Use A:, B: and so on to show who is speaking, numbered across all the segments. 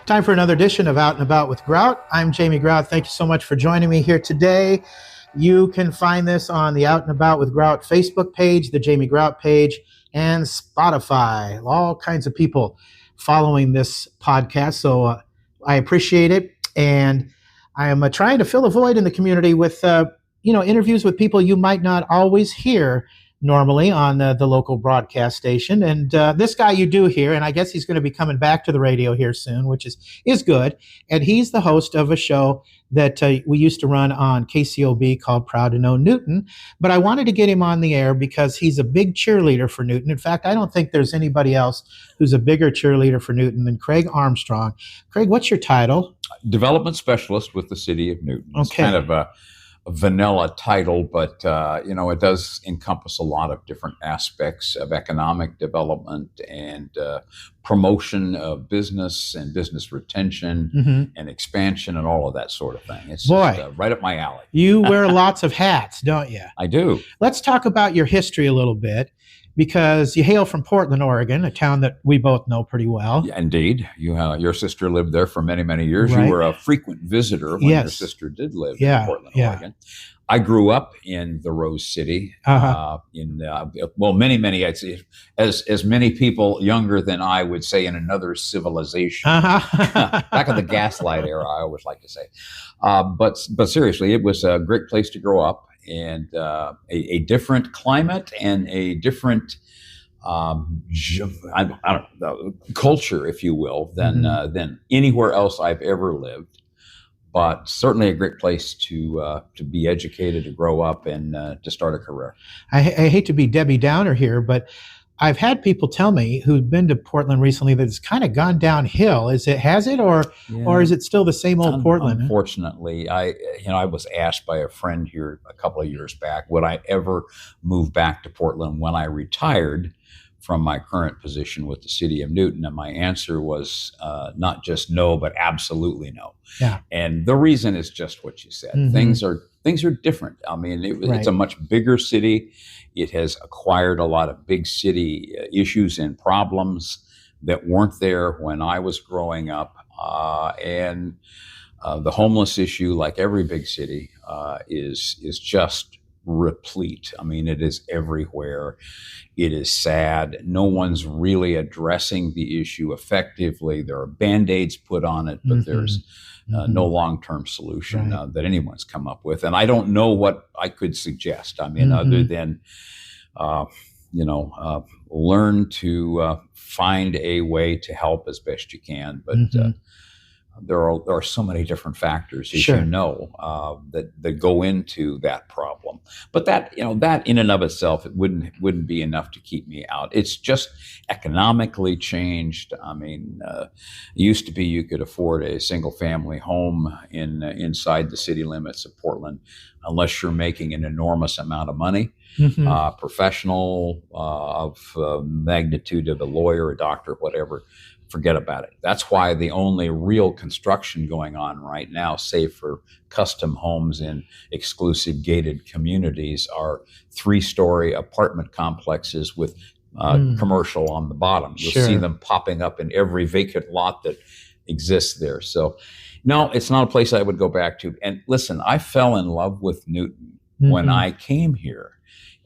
A: Time for another edition of Out and About with Grout. I'm Jamie Grout. Thank you so much for joining me here today. You can find this on the Out and About with Grout Facebook page, the Jamie Grout page, and Spotify. All kinds of people following this podcast, so I appreciate it. And I am trying to fill a void in the community with interviews with people you might not always hear normally on the local broadcast station. And this guy you do hear, and I guess he's going to be coming back to the radio here soon, which is good. And he's the host of a show that we used to run on KCOB called Proud to Know Newton. But I wanted to get him on the air because he's a big cheerleader for Newton. In fact, I don't think there's anybody else who's a bigger cheerleader for Newton than Craig Armstrong. Craig, what's your title?
B: Development Specialist with the City of Newton. It's
A: Okay.
B: kind of a vanilla title, but it does encompass a lot of different aspects of economic development and promotion of business and business retention and expansion and all of that sort of thing. It's just right up my alley.
A: You wear lots of hats, don't you?
B: I do.
A: Let's talk about your history a little bit, because you hail from Portland, Oregon, a town that we both know pretty well.
B: Yeah, indeed. Your sister lived there for many, many years.
A: Right.
B: You were a frequent visitor when your sister did live in Portland, Oregon. I grew up in the Rose City. Many, I'd say, as many people younger than I would say, in another civilization. Back in the Gaslight era, I always like to say. But seriously, it was a great place to grow up, and a different climate and a different culture, if you will, than anywhere else I've ever lived. But certainly a great place to be educated, to grow up, and to start a career.
A: I hate to be Debbie Downer here, but I've had people tell me who've been to Portland recently that it's kind of gone downhill. Or is it still the same old Portland?
B: Unfortunately, I was asked by a friend here a couple of years back, would I ever move back to Portland when I retired from my current position with the City of Newton? And my answer was not just no, but absolutely no.
A: Yeah.
B: And the reason is just what you said. Things are different. I mean, it's a much bigger city. It has acquired a lot of big city issues and problems that weren't there when I was growing up. And the homeless issue, like every big city, is just replete. I mean, it is everywhere. It is sad. No one's really addressing the issue effectively. There are Band-Aids put on it, but there's no long-term solution that anyone's come up with. And I don't know what I could suggest. I mean, other than, learn to find a way to help as best you can. But there are so many different factors, as you know, that go into that problem. But that in and of itself, it wouldn't be enough to keep me out. It's just economically changed. I mean, it used to be you could afford a single family home inside the city limits of Portland, unless you're making an enormous amount of money. Professional of magnitude of a lawyer, a doctor, whatever. Forget about it. That's why the only real construction going on right now, save for custom homes in exclusive gated communities, are 3-story apartment complexes with commercial on the bottom. You'll see them popping up in every vacant lot that exists there. So, no, it's not a place I would go back to. And listen, I fell in love with Newton when I came here.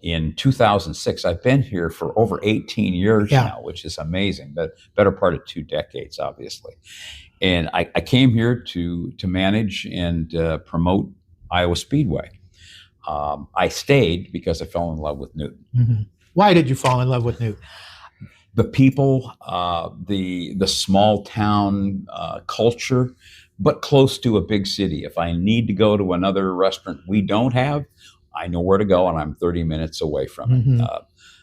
B: In 2006, I've been here for over 18 years now, which is amazing, but better part of 2 decades, obviously. And I came here to manage and promote Iowa Speedway. I stayed because I fell in love with Newton.
A: Why did you fall in love with Newton?
B: The people, the small town culture, but close to a big city. If I need to go to another restaurant we don't have, I know where to go, and I'm 30 minutes away from it.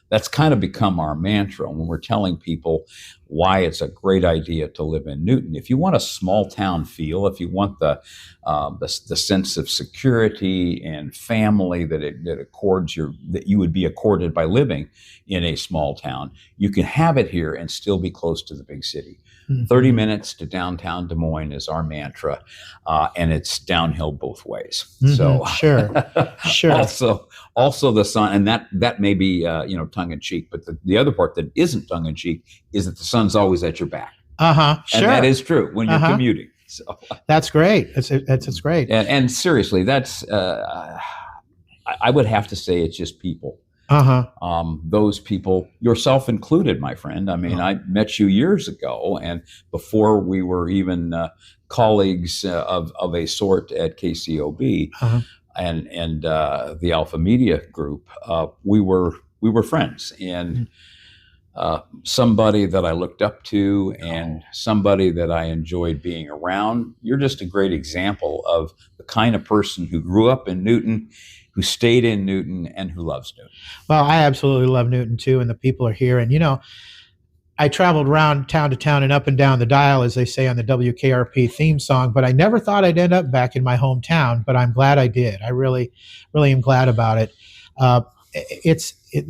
B: That's kind of become our mantra when we're telling people why it's a great idea to live in Newton. If you want a small town feel, if you want the sense of security and family that you would be accorded by living in a small town, you can have it here and still be close to the big city. 30 minutes to downtown Des Moines is our mantra, and it's downhill both ways. So
A: Sure.
B: Also the sun, and that may be tongue in cheek, but the other part that isn't tongue in cheek is that the sun's always at your back.
A: Sure.
B: And that is true when you're commuting. So
A: that's great. It's great.
B: And seriously, that's I would have to say it's just people. Those people, yourself included, my friend. I mean, I met you years ago, and before we were even colleagues of a sort at KCOB and the Alpha Media Group, we were friends, and somebody that I looked up to and somebody that I enjoyed being around. You're just a great example of the kind of person who grew up in Newton, who stayed in Newton, and who loves Newton.
A: Well, I absolutely love Newton too, and the people are here. And I traveled around town to town and up and down the dial, as they say on the WKRP theme song, but I never thought I'd end up back in my hometown, but I'm glad I did. I really, really am glad about it.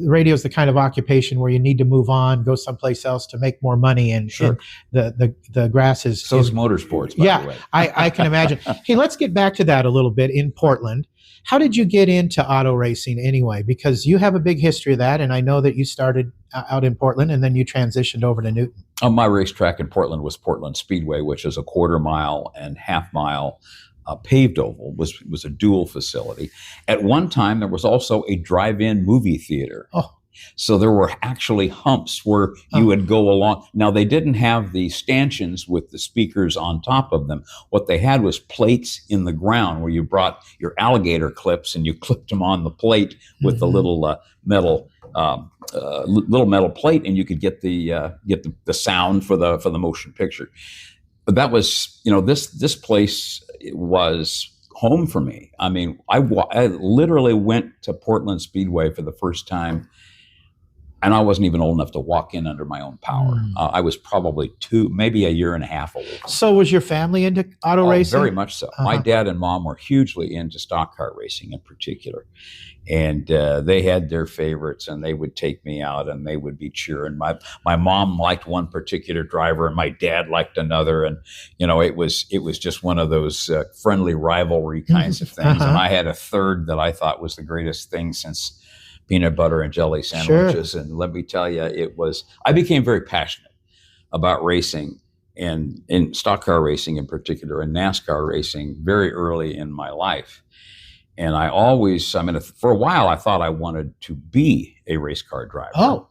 A: Radio is the kind of occupation where you need to move on, go someplace else to make more money, and,
B: sure.
A: and the grass is...
B: So is motorsports, by the way.
A: I can imagine. Hey, let's get back to that a little bit in Portland. How did you get into auto racing anyway? Because you have a big history of that, and I know that you started out in Portland and then you transitioned over to Newton.
B: My racetrack in Portland was Portland Speedway, which is a quarter-mile and half-mile paved oval. Was a dual facility. At one time, there was also a drive-in movie theater.
A: Oh.
B: So there were actually humps where you would go along. Now, they didn't have the stanchions with the speakers on top of them. What they had was plates in the ground where you brought your alligator clips and you clipped them on the plate with the little metal plate, and you could get the sound for the motion picture. But that was, this place was home for me. I mean, I literally went to Portland Speedway for the first time, and I wasn't even old enough to walk in under my own power. I was probably maybe a year and a half old.
A: So was your family into auto racing?
B: Very much so. My dad and mom were hugely into stock car racing in particular. And they had their favorites, and they would take me out and they would be cheering. My mom liked one particular driver and my dad liked another. And, it was just one of those friendly rivalry kinds of things. And I had a third that I thought was the greatest thing since peanut butter and jelly sandwiches. Sure. And let me tell you, I became very passionate about racing, and in stock car racing in particular, and NASCAR racing very early in my life. And for a while, I thought I wanted to be a race car driver.
A: Oh.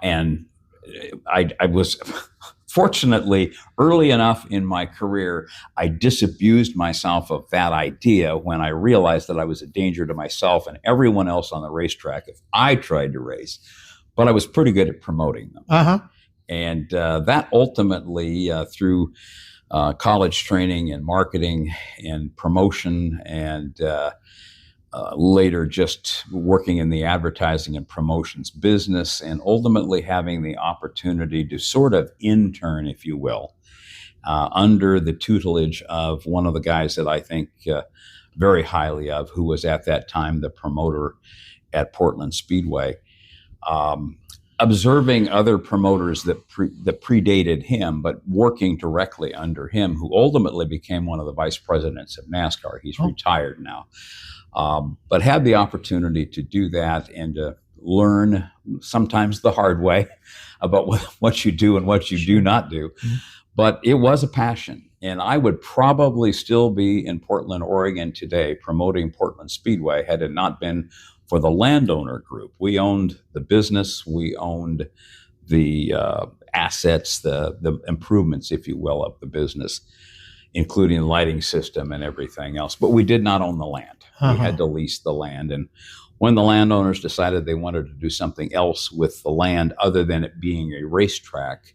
B: And I was fortunately early enough in my career, I disabused myself of that idea when I realized that I was a danger to myself and everyone else on the racetrack if I tried to race. But I was pretty good at promoting them. And that ultimately, through college training and marketing and promotion, and later just working in the advertising and promotions business, and ultimately having the opportunity to sort of intern, if you will, under the tutelage of one of the guys that I think very highly of, who was at that time the promoter at Portland Speedway. Observing other promoters that predated him, but working directly under him, who ultimately became one of the vice presidents of NASCAR. He's retired now, but had the opportunity to do that and to learn, sometimes the hard way, about what you do and what you do not do. But it was a passion, and I would probably still be in Portland, Oregon today promoting Portland Speedway had it not been for the landowner group. We owned the business, we owned the assets, the improvements, if you will, of the business, including the lighting system and everything else. But we did not own the land. We had to lease the land. And when the landowners decided they wanted to do something else with the land other than it being a racetrack,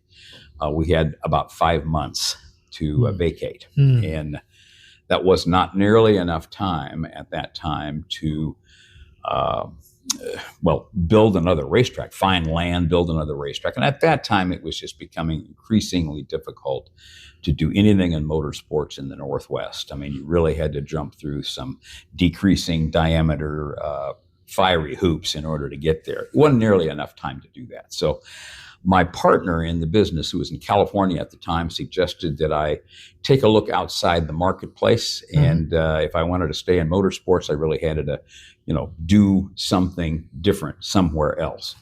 B: we had about 5 months to vacate. And that was not nearly enough time at that time to build another racetrack, find land, build another racetrack. And at that time, it was just becoming increasingly difficult to do anything in motorsports in the Northwest. I mean, you really had to jump through some decreasing diameter fiery hoops in order to get there. It wasn't nearly enough time to do that. So my partner in the business, who was in California at the time, suggested that I take a look outside the marketplace. And if I wanted to stay in motorsports, I really had to, do something different somewhere else.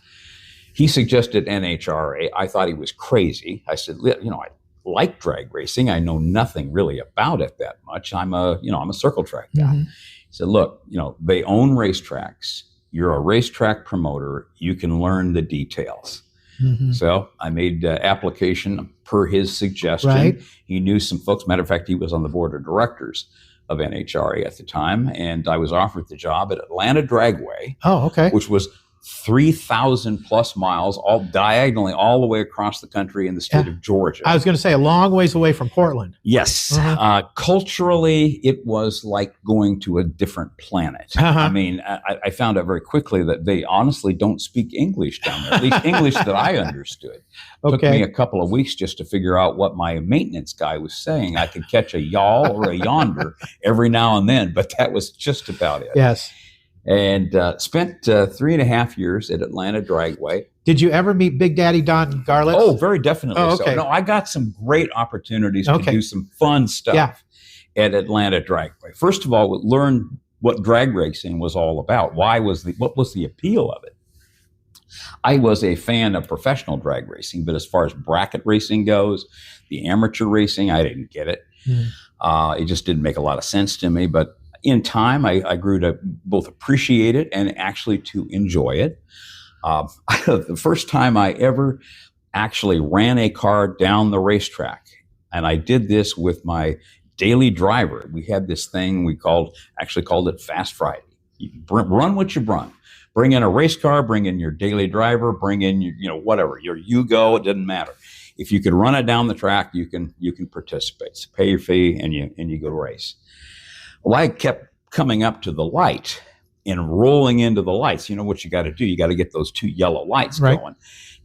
B: He suggested NHRA. I thought he was crazy. I said, I like drag racing. I know nothing really about it that much. I'm a circle track guy. He said, look, they own racetracks. You're a racetrack promoter. You can learn the details. So I made application per his suggestion.
A: Right.
B: He knew some folks. Matter of fact, he was on the board of directors of NHRA at the time. And I was offered the job at Atlanta Dragway.
A: Oh, okay.
B: Which was 3,000 plus miles, all diagonally, all the way across the country in the state of Georgia.
A: I was going to say a long ways away from Portland.
B: Yes. Culturally, it was like going to a different planet. I mean, I found out very quickly that they honestly don't speak English down there, at least English that I understood. Took me a couple of weeks just to figure out what my maintenance guy was saying. I could catch a yawl or a yonder every now and then, but that was just about it.
A: Yes.
B: And spent 3.5 years at Atlanta Dragway.
A: Did you ever meet Big Daddy Don Garlitz?
B: Oh, very definitely.
A: Oh, okay.
B: So, no, I got some great opportunities to do some fun stuff at Atlanta Dragway. First of all, learn what drag racing was all about. What was the appeal of it? I was a fan of professional drag racing, but as far as bracket racing goes, the amateur racing, I didn't get it. It just didn't make a lot of sense to me, but in time, I grew to both appreciate it and actually to enjoy it. The first time I ever actually ran a car down the racetrack, and I did this with my daily driver. We had this thing we called it Fast Friday. You run what you run. Bring in a race car, bring in your daily driver, bring in your, whatever, your Yugo, it doesn't matter. If you can run it down the track, you can participate. So pay your fee and you go race. Well, I kept coming up to the light and rolling into the lights. You know what you got to do? You got to get those two yellow lights going.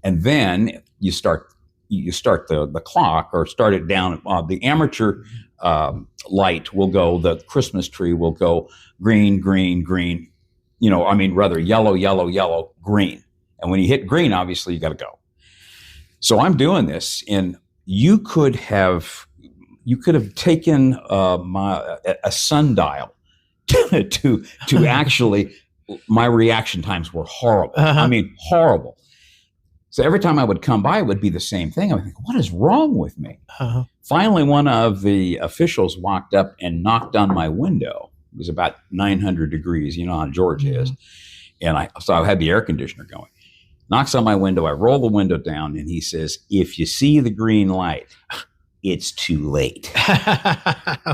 B: And then you start the clock or start it down. The amateur light will go, the Christmas tree will go green, green, green. Yellow, yellow, yellow, green. And when you hit green, obviously you got to go. So I'm doing this, and you could have taken a sundial to actually, my reaction times were horrible. I mean, horrible. So every time I would come by, it would be the same thing. I would think, what is wrong with me? Finally, one of the officials walked up and knocked on my window. It was about 900 degrees, how Georgia is. And so I had the air conditioner going. Knocks on my window. I roll the window down, and he says, if you see the green light, it's too late.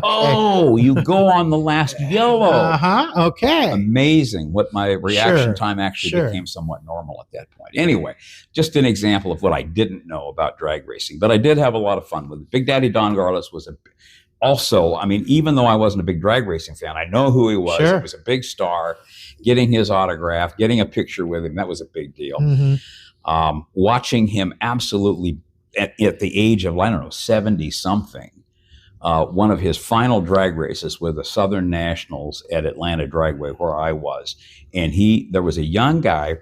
B: Oh, you go on the last yellow.
A: Okay.
B: Amazing what my reaction time actually became somewhat normal at that point. Anyway, just an example of what I didn't know about drag racing, but I did have a lot of fun with it. Big Daddy Don Garlitz was even though I wasn't a big drag racing fan, I know who he was. He was a big star. Getting his autograph, getting a picture with him, that was a big deal. Watching him absolutely at the age of, 70-something, one of his final drag races with the Southern Nationals at Atlanta Dragway, where I was. And there was a young guy,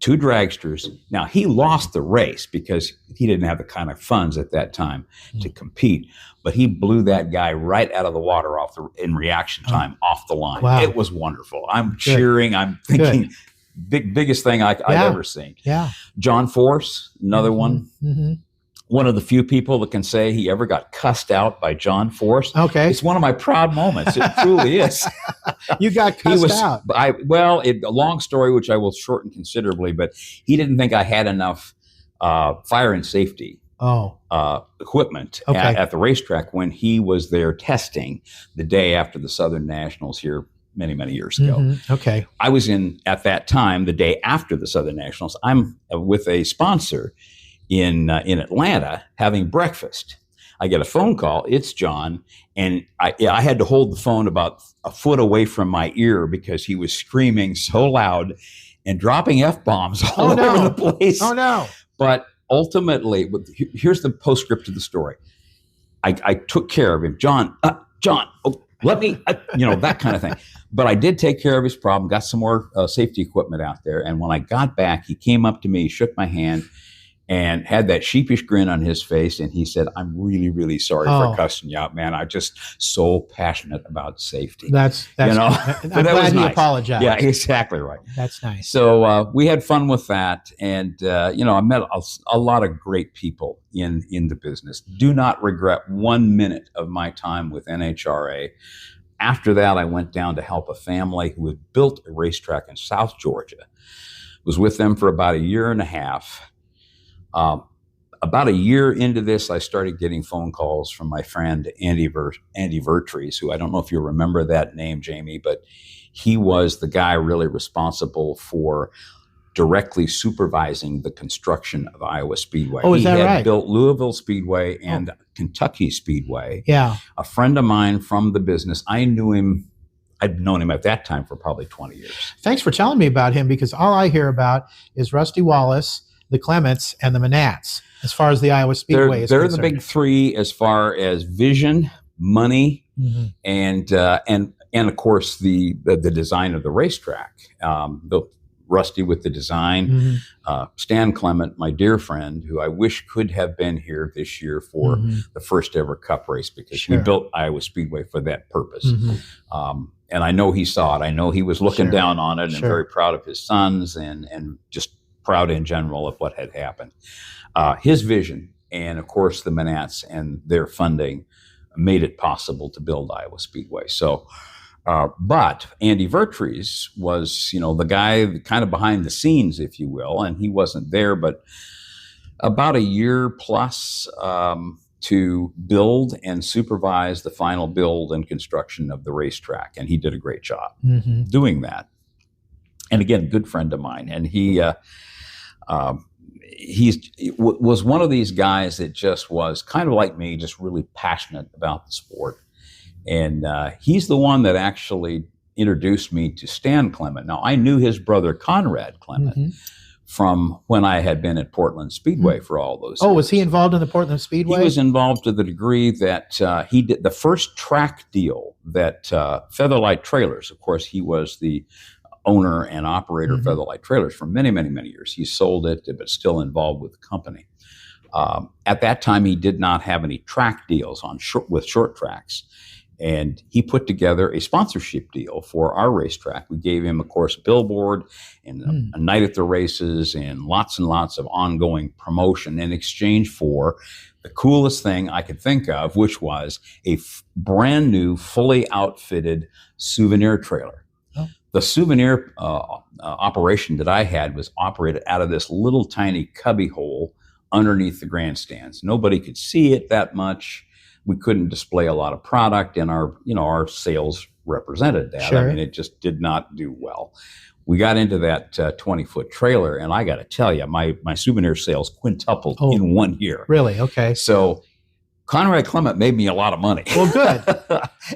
B: two dragsters. Now, he lost the race because he didn't have the kind of funds at that time to compete. But he blew that guy right out of the water in reaction time off the line. Wow. It was wonderful. I'm cheering. I'm thinking biggest thing I've ever seen.
A: Yeah.
B: John Force, another one. One of the few people that can say he ever got cussed out by John Force. Okay. It's one of my proud moments. It truly is.
A: You got cussed out.
B: A long story, which I will shorten considerably, but he didn't think I had enough fire and safety equipment at the racetrack when he was there testing the day after the Southern Nationals here many, many years ago.
A: Okay.
B: I was at that time, the day after the Southern Nationals, I'm with a sponsor in Atlanta having breakfast. I get a phone call. It's John. And I had to hold the phone about a foot away from my ear because he was screaming so loud and dropping F-bombs all over the place.
A: Oh, no.
B: But ultimately, here's the postscript to the story. I took care of him. John, let me, that kind of thing. But I did take care of his problem, got some more safety equipment out there. And when I got back, he came up to me, shook my hand, and had that sheepish grin on his face. And he said, "I'm really, really sorry for cussing you out, man. I'm just so passionate about safety."
A: That's
B: you know,
A: I'm glad he apologized.
B: Yeah, exactly right.
A: That's nice.
B: So we had fun with that. And, I met a lot of great people in the business. Do not regret 1 minute of my time with NHRA. After that, I went down to help a family who had built a racetrack in South Georgia. Was with them for about a year and a half. About a year into this, I started getting phone calls from my friend Andy Vertrees, who I don't know if you remember that name, Jamie, but he was the guy really responsible for directly supervising the construction of Iowa Speedway.
A: Oh, is that right?
B: He had built Louisville Speedway and Kentucky Speedway.
A: Yeah.
B: A friend of mine from the business, I knew him. I'd known him at that time for probably 20 years.
A: Thanks for telling me about him, because all I hear about is Rusty Wallace, the Clements, and the Manats, as far as the Iowa Speedway is concerned.
B: They're the big three as far as vision, money, and of course the design of the racetrack. Rusty with the design, Stan Clement, my dear friend, who I wish could have been here this year for the first ever Cup race, because we built Iowa Speedway for that purpose. And I know he saw it. I know he was looking down on it and very proud of his sons and just proud in general of what had happened. His vision, and of course the Manats and their funding, made it possible to build Iowa Speedway. So, but Andy Vertrees was, the guy kind of behind the scenes, if you will, and he wasn't there, but about a year plus to build and supervise the final build and construction of the racetrack. And he did a great job doing that. And again, good friend of mine. And he was one of these guys that just was kind of like me, just really passionate about the sport. And he's the one that actually introduced me to Stan Clement. Now, I knew his brother Conrad Clement from when I had been at Portland Speedway for all those years.
A: Was he involved in the Portland Speedway?
B: He was involved to the degree that he did the first track deal that Featherlight Trailers, of course, he was the owner and operator of Featherlight Trailers for many, many, many years. He sold it, but still involved with the company. At that time, he did not have any track deals with short tracks. And he put together a sponsorship deal for our racetrack. We gave him, of course, a billboard and a night at the races and lots of ongoing promotion in exchange for the coolest thing I could think of, which was a brand new, fully outfitted souvenir trailer. The souvenir operation that I had was operated out of this little tiny cubby hole underneath the grandstands. Nobody could see it that much. We couldn't display a lot of product, and our sales represented that. I mean, it just did not do well. We got into that 20-foot trailer, and I got to tell you, my souvenir sales quintupled in 1 year.
A: Really? Okay.
B: So Conrad Clement made me a lot of money.
A: Well, good.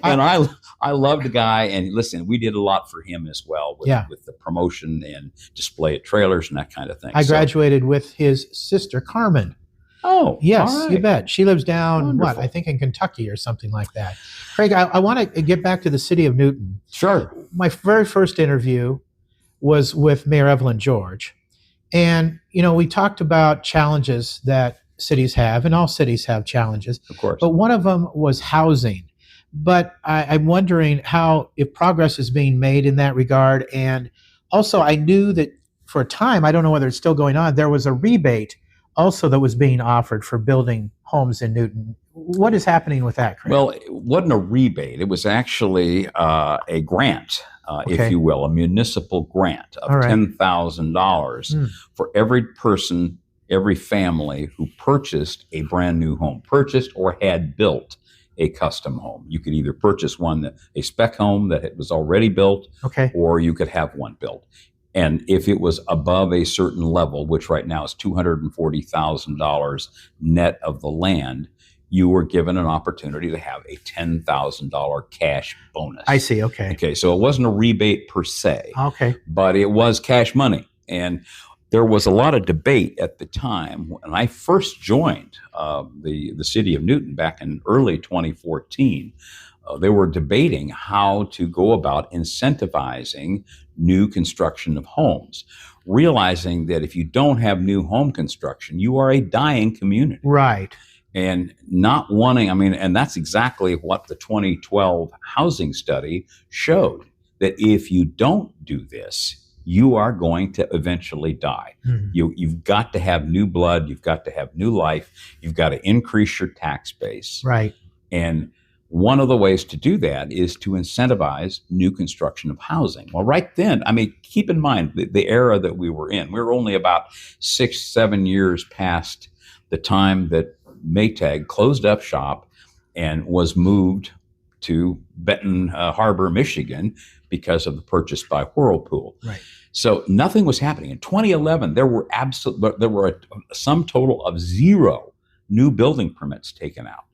B: And I loved the guy, and listen, we did a lot for him as well with the promotion and display at trailers and that kind of thing.
A: I graduated with his sister, Carmen.
B: Oh,
A: yes,
B: right.
A: You bet. She lives down,
B: Wonderful.
A: I think in Kentucky or something like that. Craig, I want to get back to the city of Newton.
B: Sure.
A: My very first interview was with Mayor Evelyn George. And, we talked about challenges that cities have, and all cities have challenges.
B: Of course.
A: But one of them was housing. But I'm wondering if progress is being made in that regard. And also, I knew that for a time, I don't know whether it's still going on, there was a rebate also that was being offered for building homes in Newton. What is happening with that, Craig?
B: Well, it wasn't a rebate. It was actually a grant, if you will, a municipal grant of $10,000 for every person, every family who purchased a brand new home, purchased or had built a custom home. You could either purchase a spec home that was already built, or you could have one built. And if it was above a certain level, which right now is $240,000 net of the land, you were given an opportunity to have a $10,000 cash bonus.
A: I see. Okay.
B: Okay. So it wasn't a rebate per se.
A: Okay.
B: But it was cash money. And there was a lot of debate at the time when I first joined the city of Newton back in early 2014. They were debating how to go about incentivizing new construction of homes, realizing that if you don't have new home construction, you are a dying community.
A: Right.
B: And not wanting, and that's exactly what the 2012 housing study showed, that if you don't do this, you are going to eventually die. You've got to have new blood. You've got to have new life. You've got to increase your tax base.
A: Right.
B: And one of the ways to do that is to incentivize new construction of housing. Well, right then, keep in mind the era that we were in. We were only about 6-7 years past the time that Maytag closed up shop and was moved to Benton Harbor, Michigan, because of the purchase by Whirlpool.
A: Right.
B: So nothing was happening. In 2011, there were a sum total of 0 new building permits taken out.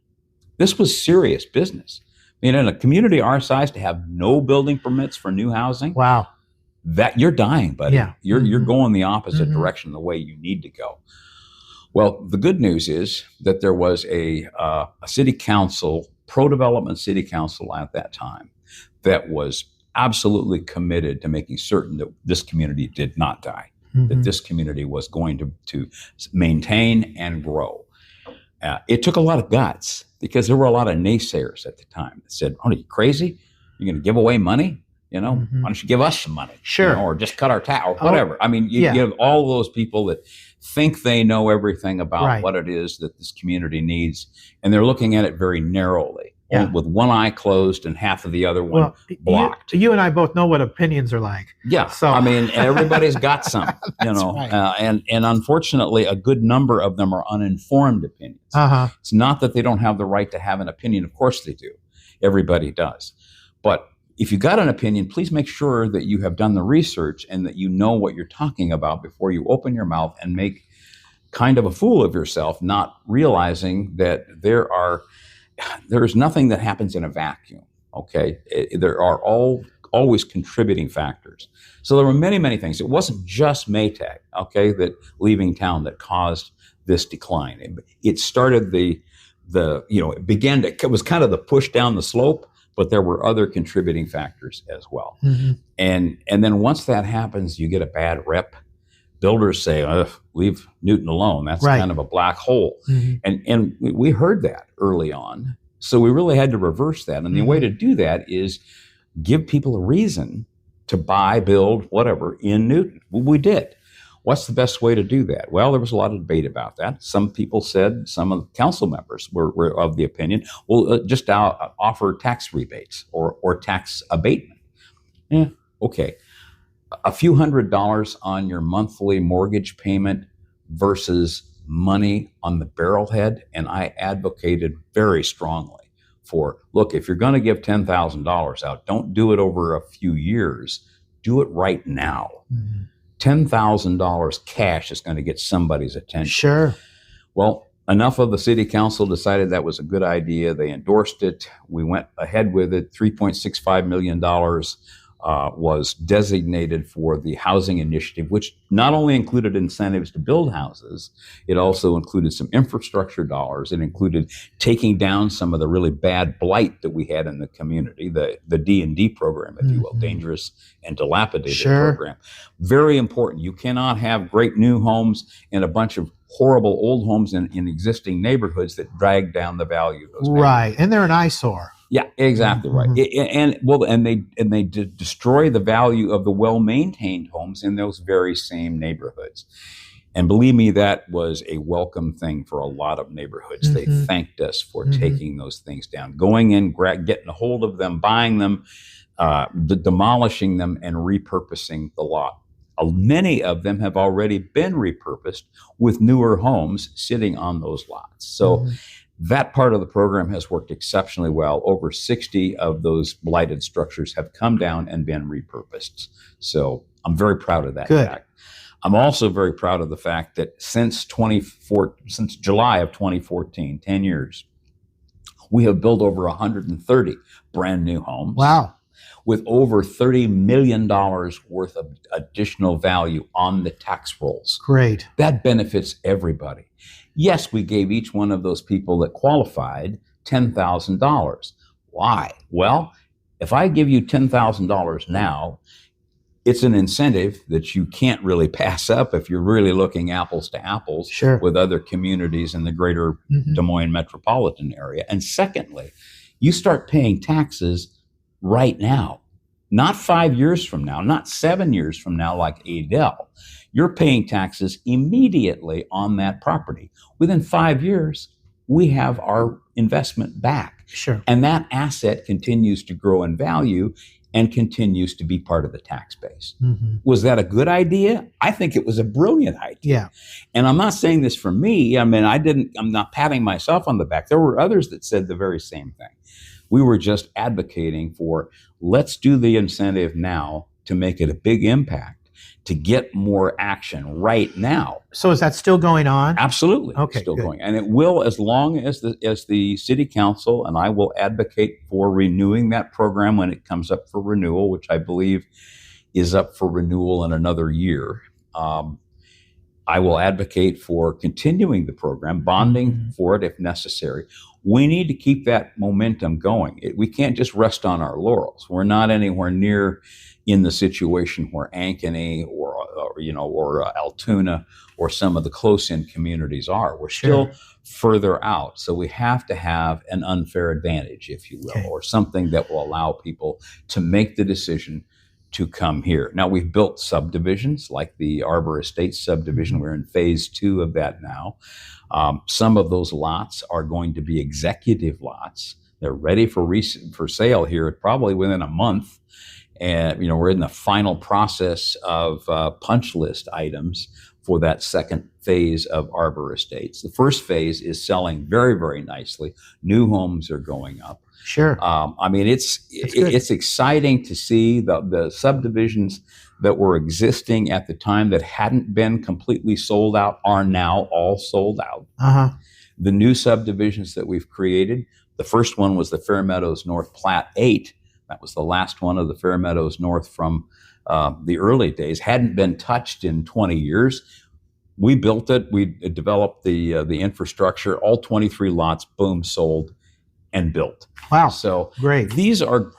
B: This was serious business. In a community our size, to have no building permits for new housing,
A: wow,
B: that you're dying, buddy.
A: Yeah.
B: You're going the opposite direction, the way you need to go. Well, the good news is that there was a city council, pro-development city council at that time, that was absolutely committed to making certain that this community did not die, that this community was going to maintain and grow. It took a lot of guts, because there were a lot of naysayers at the time that said, "Oh, are you crazy? You're going to give away money? Why don't you give us some money?
A: Sure.
B: Or just cut our tax or whatever." You have all those people that think they know everything about what it is that this community needs, and they're looking at it very narrowly, with one eye closed and half of the other one blocked.
A: You and I both know what opinions are like.
B: Yeah. So everybody's got some,
A: right.
B: and unfortunately, a good number of them are uninformed opinions. It's not that they don't have the right to have an opinion. Of course they do. Everybody does. But if you got an opinion, please make sure that you have done the research and that you know what you're talking about before you open your mouth and make kind of a fool of yourself, not realizing that there is nothing that happens in a vacuum. Okay. There are always contributing factors. So there were many, many things. It wasn't just Maytag, that leaving town that caused this decline. It started it was kind of the push down the slope, but there were other contributing factors as well. And then once that happens, you get a bad rep. Builders say, leave Newton alone. That's kind of a black hole. And we heard that early on. So we really had to reverse that. And the way to do that is give people a reason to buy, build, whatever in Newton. We did. What's the best way to do that? Well, there was a lot of debate about that. Some people said, some of the council members were of the opinion, just offer tax rebates or tax abatement. Okay. A few $100s on your monthly mortgage payment versus money on the barrelhead. And I advocated very strongly for, look, if you're going to give $10,000 out, don't do it over a few years. Do it right now. $10,000 cash is going to get somebody's attention. Sure. Well, enough of the city council decided that was a good idea. They endorsed it. We went ahead with it. $3.65 million was designated for the housing initiative, which not only included incentives to build houses, it also included some infrastructure dollars. It included taking down some of the really bad blight that we had in the community, the D&D program, if you will, dangerous and dilapidated program. Very important. You cannot have great new homes and a bunch of horrible old homes in existing neighborhoods that drag down the value of those neighborhoods.
A: Right, and they're an eyesore.
B: Yeah, exactly right. And they destroy the value of the well-maintained homes in those very same neighborhoods. And believe me, that was a welcome thing for a lot of neighborhoods. They thanked us for taking those things down, going in, getting a hold of them, buying them, demolishing them, and repurposing the lot. Many of them have already been repurposed with newer homes sitting on those lots. So that part of the program has worked exceptionally well. Over 60 of those blighted structures have come down and been repurposed. So I'm very proud of that fact. I'm also very proud of the fact that since July of 2014, 10 years, we have built over 130 brand new homes.
A: Wow.
B: With over $30 million worth of additional value on the tax rolls.
A: Great.
B: That benefits everybody. Yes, we gave each one of those people that qualified $10,000. Why? Well, if I give you $10,000 now, it's an incentive that you can't really pass up if you're really looking apples to apples with other communities in the greater Des Moines metropolitan area. And secondly, you start paying taxes right now, not 5 years from now, not 7 years from now like Adel. You're paying taxes immediately on that property. Within 5 years, we have our investment back.
A: Sure.
B: And that asset continues to grow in value and continues to be part of the tax base. Was that a good idea? I think it was a brilliant idea.
A: Yeah.
B: And I'm not saying this for me. I mean, I'm not patting myself on the back. There were others that said the very same thing. We were just advocating for, let's do the incentive now to make it a big impact, to get more action right now.
A: So is that still going on?
B: Absolutely.
A: Okay,
B: still
A: good.
B: going. And it will, as long as the city council, and I will advocate for renewing that program when it comes up for renewal, which I believe is up for renewal in another year. I will advocate for continuing the program, bonding for it if necessary. We need to keep that momentum going. We can't just rest on our laurels. We're not anywhere near in the situation where Ankeny or Altoona or some of the close-in communities are. We're still further out. So we have to have an unfair advantage, if you will, or something that will allow people to make the decision to come here. Now, we've built subdivisions like the Arbor Estates subdivision. We're in phase 2 of that now. Some of those lots are going to be executive lots. They're ready for sale here probably within a month. And, we're in the final process of punch list items for that second phase of Arbor Estates. The first phase is selling very, very nicely. New homes are going up.
A: Sure.
B: I mean, it's exciting to see the subdivisions that were existing at the time that hadn't been completely sold out are now all sold out. The new subdivisions that we've created, the first one was the Fair Meadows North Plat 8. That was the last one of the Fair Meadows North from the early days. Hadn't been touched in 20 years. We built it. We developed the infrastructure. All 23 lots, boom, sold and built.
A: Wow!
B: So
A: great.
B: These are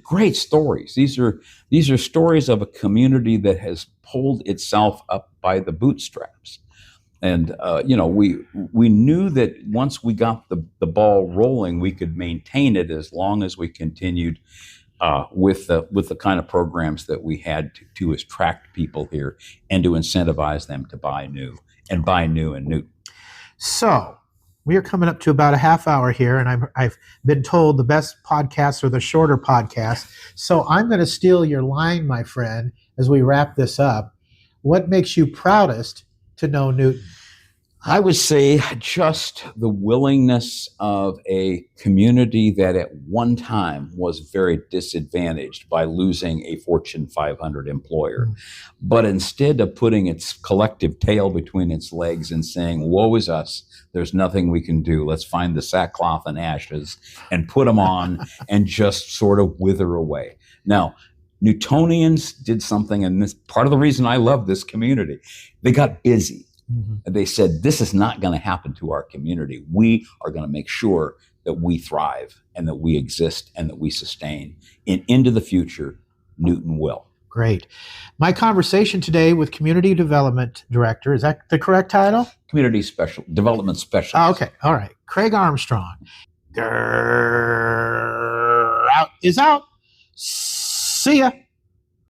B: great stories. These are stories of a community that has pulled itself up by the bootstraps. And we knew that once we got the ball rolling, we could maintain it as long as we continued with the kind of programs that we had to attract people here and to incentivize them to buy new and new.
A: So we are coming up to about a half hour here, and I've been told the best podcasts are the shorter podcasts. So I'm going to steal your line, my friend, as we wrap this up. What makes you proudest to know Newton?
B: I would say just the willingness of a community that at one time was very disadvantaged by losing a Fortune 500 employer. But instead of putting its collective tail between its legs and saying, woe is us, there's nothing we can do, let's find the sackcloth and ashes and put them on and just sort of wither away. Now, Newtonians did something, and this part of the reason I love this community. They got busy. They said, this is not going to happen to our community. We are going to make sure that we thrive and that we exist and that we sustain. And into the future, Newton will.
A: Great. My conversation today with Community Development Director, is that the correct title?
B: Community Development Specialist.
A: Okay. All right. Craig Armstrong. Grout is out. See ya.